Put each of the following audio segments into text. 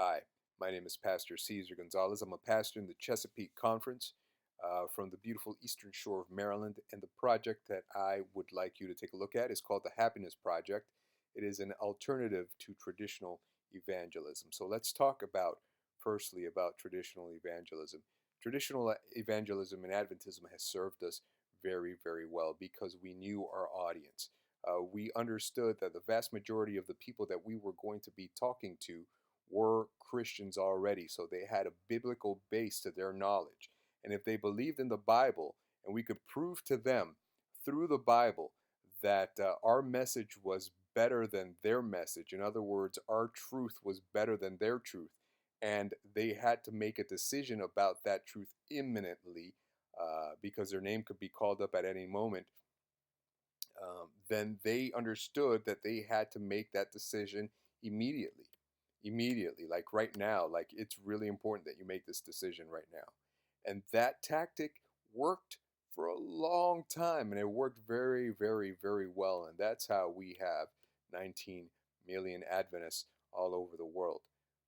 Hi, my name is Pastor Cesar Gonzalez. I'm a pastor in the Chesapeake Conference from the beautiful eastern shore of Maryland. And the project that I would like you to take a look at is called the Happiness Project. It is an alternative to traditional evangelism. So let's talk about, firstly, about traditional evangelism. Traditional evangelism and Adventism has served us very, very well because we knew our audience. We understood that the vast majority of the people that we were going to be talking to were Christians already, so they had a biblical base to their knowledge. And if they believed in the Bible, and we could prove to them through the Bible that our message was better than their message, in other words, our truth was better than their truth, and they had to make a decision about that truth imminently because their name could be called up at any moment, then they understood that they had to make that decision immediately. Immediately, like right now, like it's really important that you make this decision right now. And that tactic worked for a long time and it worked very, very, very well. And that's how we have 19 million Adventists all over the world.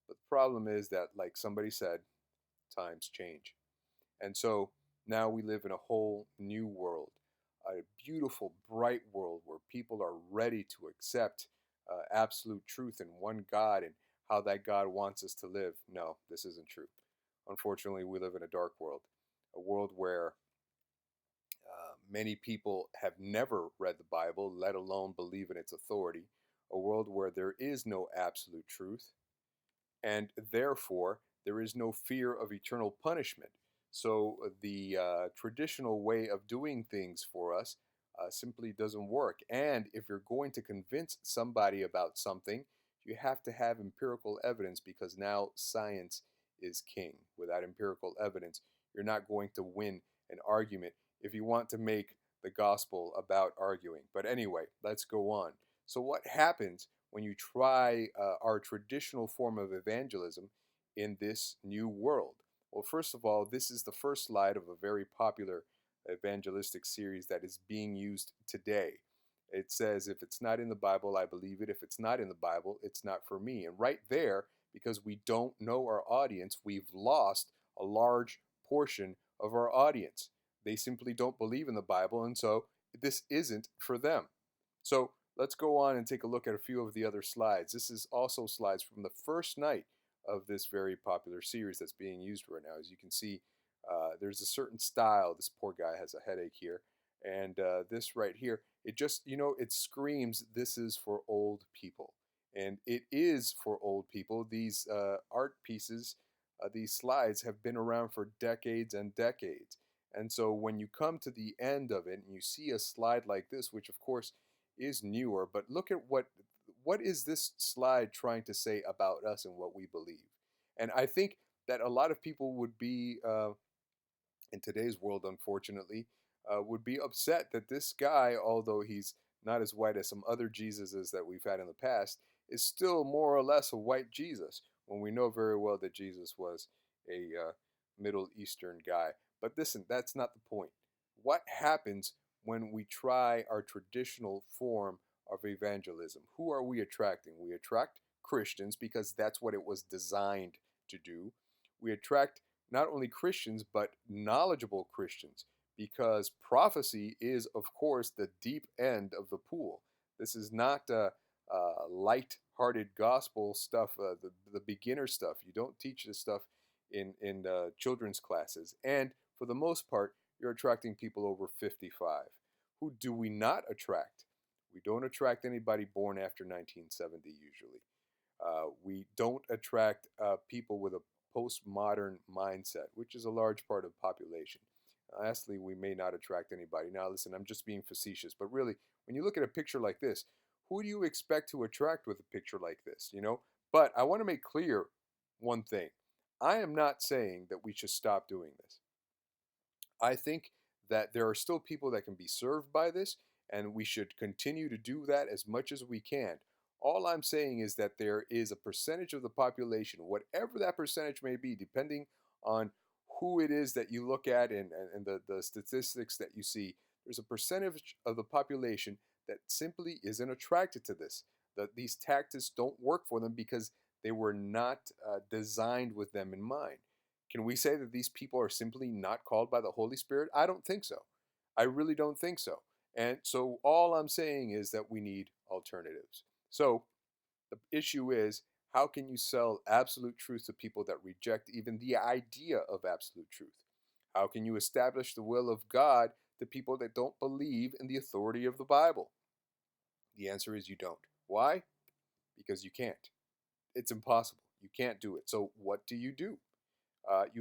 But the problem is that, like somebody said, times change. And so now we live in a whole new world, a beautiful, bright world where people are ready to accept absolute truth in one God and how that God wants us to live. No, this isn't true. Unfortunately, we live in a dark world, a world where many people have never read the Bible, let alone believe in its authority, a world where there is no absolute truth, and therefore there is no fear of eternal punishment. So the traditional way of doing things for us simply doesn't work. And if you're going to convince somebody about something, you have to have empirical evidence because now science is king. Without empirical evidence, you're not going to win an argument if you want to make the gospel about arguing. But anyway, let's go on. So, what happens when you try our traditional form of evangelism in this new world? Well, first of all, this is the first slide of a very popular evangelistic series that is being used today. It says, if it's not in the Bible, I believe it. If it's not in the Bible, it's not for me. And right there, because we don't know our audience, we've lost a large portion of our audience. They simply don't believe in the Bible, and so this isn't for them. So let's go on and take a look at a few of the other slides. This is also slides from the first night of this very popular series that's being used right now. As you can see, there's a certain style. This poor guy has a headache here. And this right here, it just, it screams, this is for old people. And it is for old people. These art pieces, these slides have been around for decades and decades. And so when you come to the end of it and you see a slide like this, which of course is newer, but look at what is this slide trying to say about us and what we believe. And I think that a lot of people would be in today's world, unfortunately, would be upset that this guy, although he's not as white as some other Jesuses that we've had in the past, is still more or less a white Jesus, when we know very well that Jesus was a Middle Eastern guy. But listen, that's not the point. What happens when we try our traditional form of evangelism? Who are we attracting? We attract Christians because that's what it was designed to do. We attract not only Christians, but knowledgeable Christians, because prophecy is, of course, the deep end of the pool. This is not light-hearted gospel stuff, the beginner stuff. You don't teach this stuff in children's classes, and for the most part, you're attracting people over 55. Who do we not attract? We don't attract anybody born after 1970 usually. We don't attract people with a postmodern mindset, which is a large part of the population. Lastly, we may not attract anybody. Now, listen, I'm just being facetious, but really, when you look at a picture like this, who do you expect to attract with a picture like this? But I want to make clear one thing. I am not saying that we should stop doing this. I think that there are still people that can be served by this, and we should continue to do that as much as we can. All I'm saying is that there is a percentage of the population, whatever that percentage may be, depending on who it is that you look at and the statistics that you see, there's a percentage of the population that simply isn't attracted to this. That these tactics don't work for them because They were not designed with them in mind. Can we say that these people are simply not called by the Holy Spirit? I don't think so. I really don't think so. And so all I'm saying is that we need alternatives. So the issue is, how can you sell absolute truth to people that reject even the idea of absolute truth? How can you establish the will of God to people that don't believe in the authority of the Bible? The answer is you don't. Why? Because you can't. It's impossible. You can't do it. So what do? You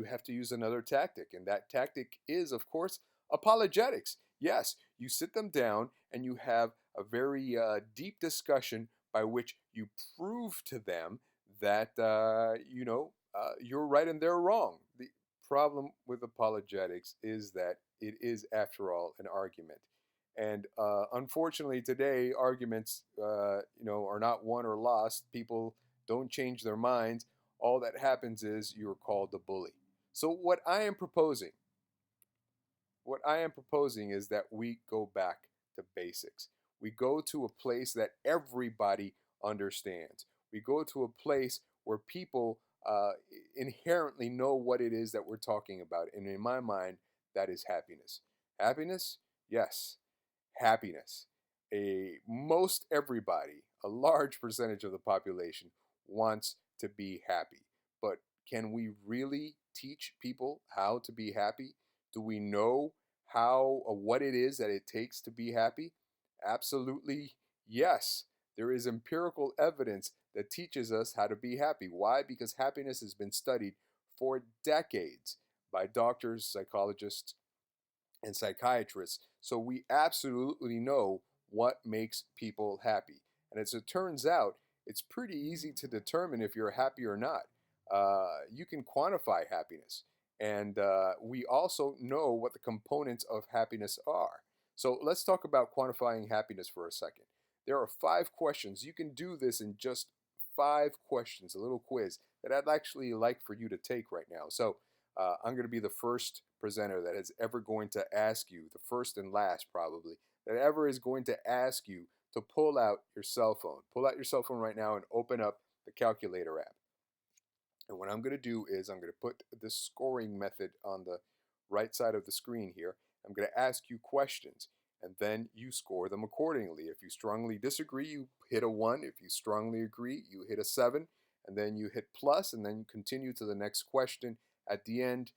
have to use another tactic, and that tactic is, of course, apologetics. Yes, you sit them down and you have a very deep discussion by which you prove to them that you're right and they're wrong. The problem with apologetics is that it is, after all, an argument. And unfortunately, today arguments, are not won or lost. People don't change their minds. All that happens is you're called a bully. So what I am proposing is that we go back to basics. We go to a place that everybody understands. We go to a place where people inherently know what it is that we're talking about. And in my mind, that is happiness. Happiness? Yes, happiness. Most everybody, a large percentage of the population, wants to be happy. But can we really teach people how to be happy? Do we know how what it is that it takes to be happy? Absolutely yes. There is empirical evidence that teaches us how to be happy. Why? Because happiness has been studied for decades by doctors, psychologists, and psychiatrists. So we absolutely know what makes people happy. And as it turns out, it's pretty easy to determine if you're happy or not. You can quantify happiness. And we also know what the components of happiness are. So let's talk about quantifying happiness for a second. There are 5 questions. You can do this in just 5 questions, a little quiz that I'd actually like for you to take right now. So I'm going to be the first presenter that is ever going to ask you, the first and last probably, that ever is going to ask you to pull out your cell phone. Pull out your cell phone right now and open up the calculator app. And what I'm going to do is I'm going to put the scoring method on the right side of the screen here. I'm going to ask you questions, and then you score them accordingly. If you strongly disagree, you hit a 1. If you strongly agree, you hit a 7, and then you hit plus, and then you continue to the next question. At the end,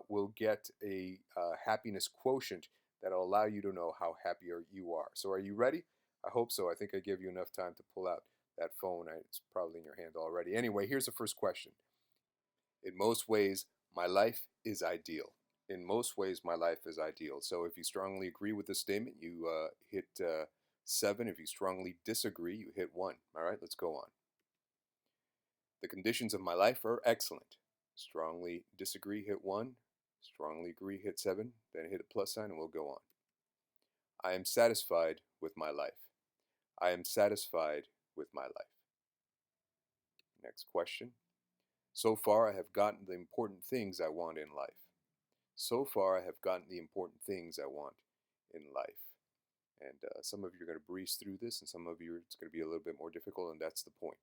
we'll get a happiness quotient that'll allow you to know how happy you are. So are you ready? I hope so. I think I gave you enough time to pull out that phone. It's probably in your hand already. Anyway, here's the first question. In most ways, my life is ideal. In most ways, my life is ideal. So if you strongly agree with this statement, you hit 7. If you strongly disagree, you hit 1. All right, let's go on. The conditions of my life are excellent. Strongly disagree, hit 1. Strongly agree, hit 7. Then hit a plus sign and we'll go on. I am satisfied with my life. I am satisfied with my life. Next question. So far, I have gotten the important things I want in life. So far, I have gotten the important things I want in life. And some of you are going to breeze through this, and some of you it's going to be a little bit more difficult, and that's the point.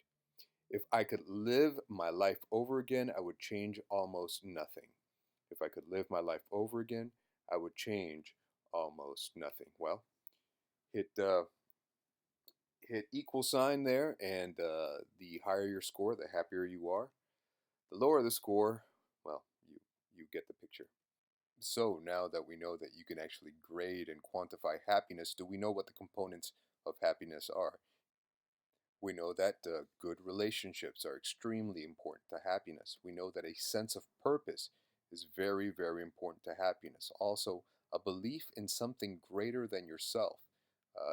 If I could live my life over again, I would change almost nothing. If I could live my life over again, I would change almost nothing. Well, hit equal sign there, and the higher your score, the happier you are. The lower the score, well, you get the picture. So now that we know that you can actually grade and quantify happiness, do we know what the components of happiness are? We know that good relationships are extremely important to happiness. We know that a sense of purpose is very, very important to happiness. Also, a belief in something greater than yourself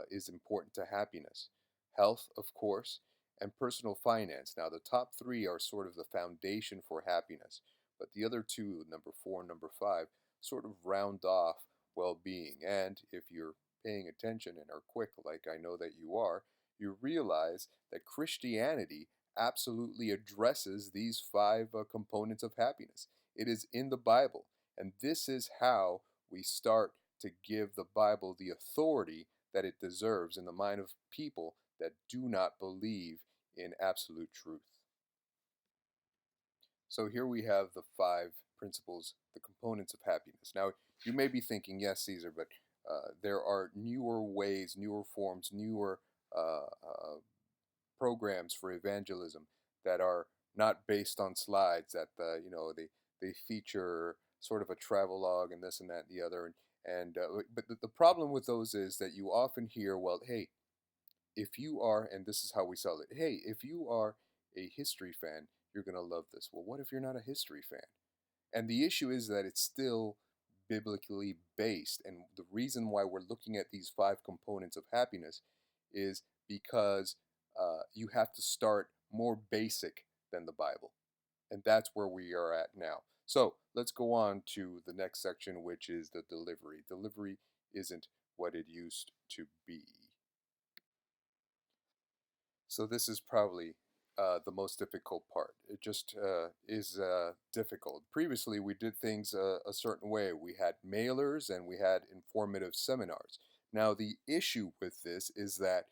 is important to happiness. Health, of course, and personal finance. Now, the top 3 are sort of the foundation for happiness, but the other 2, number 4 and number 5, sort of round off well being. And if you're paying attention and are quick, like I know that you realize that Christianity absolutely addresses these 5 components of happiness. It is in the Bible, and this is how we start to give the Bible the authority that it deserves in the mind of people that do not believe in absolute truth. So here we have the five principles, the components of happiness. Now, you may be thinking, yes, Caesar, but there are newer ways, newer forms, newer programs for evangelism that are not based on slides. That they feature sort of a travel log and this and that and the other. But the problem with those is that you often hear, well, hey, if you are, and this is how we sell it, hey, if you are a history fan, you're going to love this. Well, what if you're not a history fan? And the issue is that it's still biblically based. And the reason why we're looking at these five components of happiness is because you have to start more basic than the Bible. And that's where we are at now. So let's go on to the next section, which is the delivery. Delivery isn't what it used to be. So this is probably the most difficult part. It just is difficult. Previously, we did things a certain way. We had mailers and we had informative seminars. Now, the issue with this is that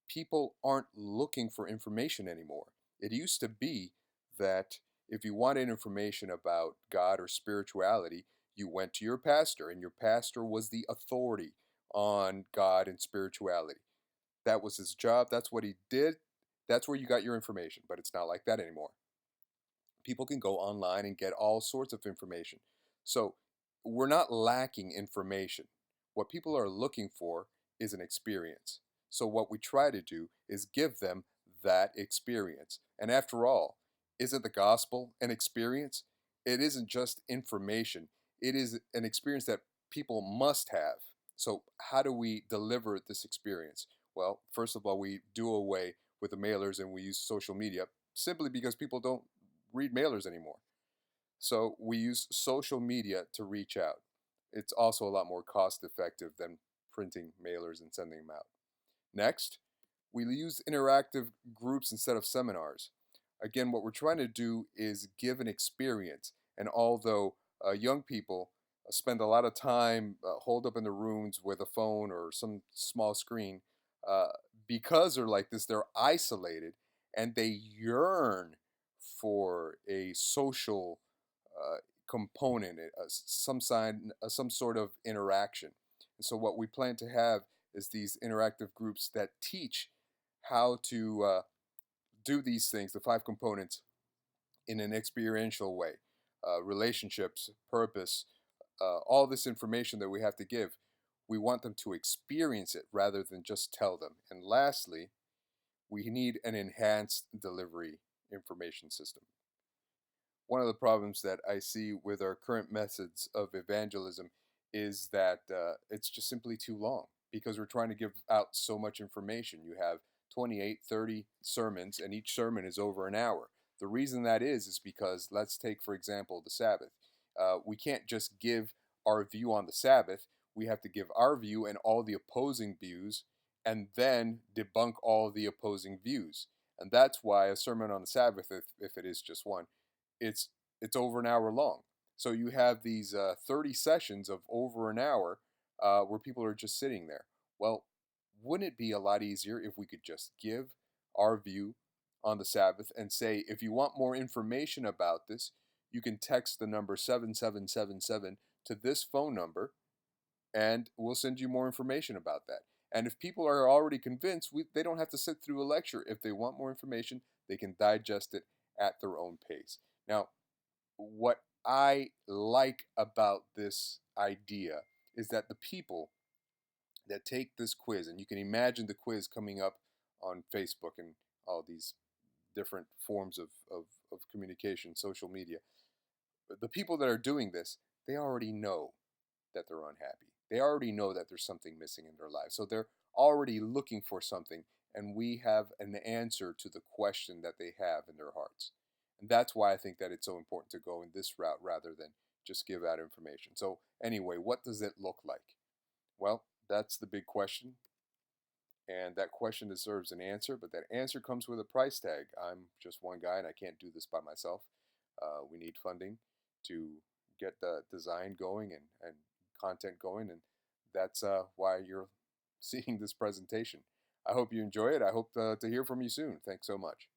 people aren't looking for information anymore. It used to be that if you wanted information about God or spirituality, you went to your pastor, and your pastor was the authority on God and spirituality. That was his job. That's what he did. That's where you got your information. But it's not like that anymore. People can go online and get all sorts of information. So we're not lacking information. What people are looking for is an experience. So what we try to do is give them that experience. And after all, isn't the gospel an experience? It isn't just information. It is an experience that people must have. So how do we deliver this experience? Well, first of all, we do away with the mailers and we use social media simply because people don't read mailers anymore. So we use social media to reach out. It's also a lot more cost effective than printing mailers and sending them out. Next, we use interactive groups instead of seminars. Again, what we're trying to do is give an experience. And although young people spend a lot of time holed up in their rooms with a phone or some small screen, uh, because they're like this, they're isolated and they yearn for a social component, some sort of interaction. And so, what we plan to have is these interactive groups that teach how to do these things, the five components, in an experiential way. Relationships, purpose, all this information that we have to give, we want them to experience it rather than just tell them. And lastly, we need an enhanced delivery information system. One of the problems that I see with our current methods of evangelism is that it's just simply too long because we're trying to give out so much information. You have 28, 30 sermons, and each sermon is over an hour. The reason that is because let's take, for example, the Sabbath. We can't just give our view on the Sabbath, we have to give our view and all the opposing views, and then debunk all the opposing views. And that's why a sermon on the Sabbath, if it is just one, it's it's over an hour long. So you have these 30 sessions of over an hour where people are just sitting there. Well, wouldn't it be a lot easier if we could just give our view on the Sabbath and say, if you want more information about this, you can text the number 7777 to this phone number and we'll send you more information about that. And if people are already convinced, they don't have to sit through a lecture. If they want more information, they can digest it at their own pace. Now, what I like about this idea is that the people that take this quiz, and you can imagine the quiz coming up on Facebook and all these different forms of communication, social media, the people that are doing this, they already know that they're unhappy. They already know that there's something missing in their lives. So they're already looking for something, and we have an answer to the question that they have in their hearts. And that's why I think that it's so important to go in this route rather than just give out information. So, anyway, what does it look like? Well, that's the big question. And that question deserves an answer, but that answer comes with a price tag. I'm just one guy and I can't do this by myself. We need funding to get the design going and content going, and that's why you're seeing this presentation. I hope you enjoy it. I hope to hear from you soon. Thanks so much.